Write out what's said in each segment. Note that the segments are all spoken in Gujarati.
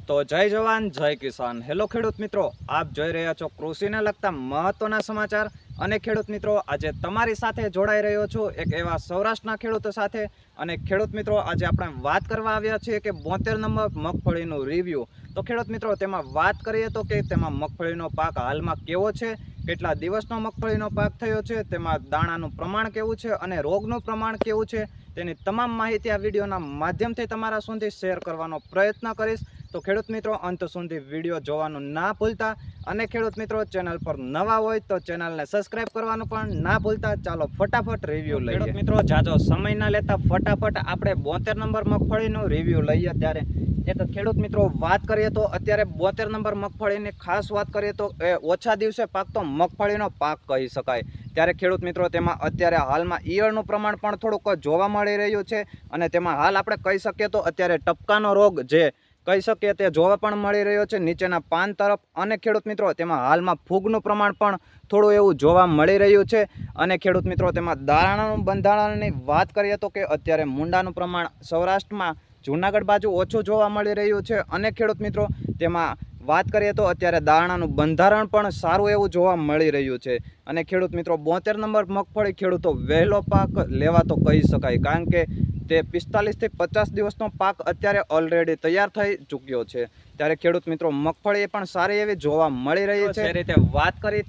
તો જય જવાન જય કિસાન। હેલો ખેડૂત મિત્રો, આપ જોઈ રહ્યા છો કૃષિને લગતા મહત્વના સમાચાર। અને ખેડૂત મિત્રો, આજે તમારી સાથે જોડાઈ રહ્યો છું એક એવા સૌરાષ્ટ્રના ખેડૂતો સાથે। અને ખેડૂત મિત્રો, આજે આપણે વાત કરવા આવ્યા છીએ કે 72 નંબર મગફળીનું રિવ્યૂ। તો ખેડૂત મિત્રો, તેમાં વાત કરીએ તો કે તેમાં મગફળીનો પાક હાલમાં કેવો છે, કેટલા દિવસનો મગફળીનો પાક થયો છે, તેમાં દાણાનું પ્રમાણ કેવું છે અને રોગનું પ્રમાણ કેવું છે, તેની તમામ માહિતી આ વિડીયોના માધ્યમથી તમારા સુધી શેર કરવાનો પ્રયત્ન કરીશ। તો ખેડૂત મિત્રો, અંત સુધી વિડીયો જોવાનું ના ભૂલતા। અને ખેડૂત મિત્રો, ચેનલ પર નવા હોય તો ચેનલને સબસ્ક્રાઇબ કરવાનું પણ ના ભૂલતા। ચાલો ફટાફટ રિવ્યૂ લઈએ। ખેડૂત મિત્રો, જાજો સમય ના લેતા ફટાફટ આપણે 72 નંબર મગફળીનું રિવ્યૂ લઈએ। ત્યારે એક ખેડૂત મિત્રો વાત કરીએ તો અત્યારે 72 નંબર મગફળીની ખાસ વાત કરીએ તો એ ઓછા દિવસે પાકતો મગફળીનો પાક કહી શકાય। ત્યારે ખેડૂત મિત્રો, તેમાં અત્યારે હાલમાં ઈયળનું પ્રમાણ પણ થોડુંક જોવા મળી રહ્યું છે। અને તેમાં હાલ આપણે કહી શકીએ તો અત્યારે ટપકાનો રોગ જે કહી શકીએ તે જોવા પણ મળી રહ્યો છે નીચેના પાન તરફ। અને ખેડૂત મિત્રો, તેમાં હાલમાં ફૂગનું પ્રમાણ પણ થોડું એવું જોવા મળી રહ્યું છે। અને ખેડૂત મિત્રો, તેમાં દાણાનું બંધારણની વાત કરીએ તો કે અત્યારે મુંડાનું પ્રમાણ સૌરાષ્ટ્રમાં જૂનાગઢ બાજુ ઓછું જોવા મળી રહ્યું છે। અને ખેડૂત મિત્રો, તેમાં વાત કરીએ તો અત્યારે દાણાનું બંધારણ પણ સારું એવું જોવા મળી રહ્યું છે। અને ખેડૂત મિત્રો, 72 નંબર મગફળી ખેડૂતો વહેલો પાક લેવા તો કહી શકાય, કારણ કે તે 45 થી 50 દિવસનો પાક અત્યારે ઓલરેડી તૈયાર થઈ ચૂક્યો છે। ત્યારે ખેડૂત મિત્રો, મગફળી પણ સારી એવી જોવા મળી રહી છે। જે રીતે વાત કરી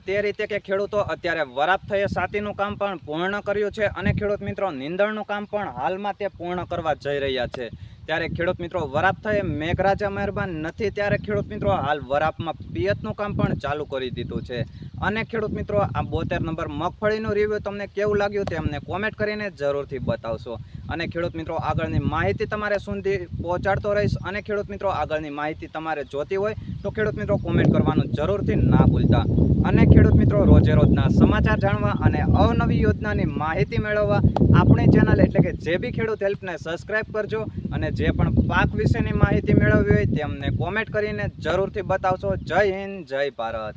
તે રીતે કે ખેડૂતો અત્યારે વરાપ થયે સાતીનું કામ પણ પૂર્ણ કર્યું છે। અને ખેડૂત મિત્રો, નીંદણનું કામ પણ હાલમાં તે પૂર્ણ કરવા જઈ રહ્યા છે। ત્યારે ખેડૂત મિત્રો, વરાપ થયે મેઘરાજા મહેરબાન નથી, ત્યારે ખેડૂત મિત્રો હાલ વરાપમાં પિયતનું કામ પણ ચાલુ કરી દીધું છે। અને ખેડૂત મિત્રો, આ 72 નંબર મગફળીનું રિવ્યૂ તમને કેવું લાગ્યું તે અમને કોમેન્ટ કરીને જરૂરથી બતાવશો। અને ખેડૂત મિત્રો, આગળની માહિતી તમારે સુધી પહોંચાડતો રહીશ। અને ખેડૂત મિત્રો, આગળની માહિતી તમારે જોતી હોય તો ખેડૂત મિત્રો કોમેન્ટ કરવાનું જરૂરથી ના ભૂલતા। અને ખેડૂત મિત્રો, રોજે રોજના સમાચાર જાણવા અને અવનવી યોજનાની માહિતી મેળવવા આપણી ચેનલ એટલે કે જે બી ખેડૂત હેલ્પને સબસ્ક્રાઇબ કરજો। અને જે પણ પાક વિશેની માહિતી મેળવવી હોય તે અમને કોમેન્ટ કરીને જરૂરથી બતાવશો। જય હિન્દ, જય ભારત।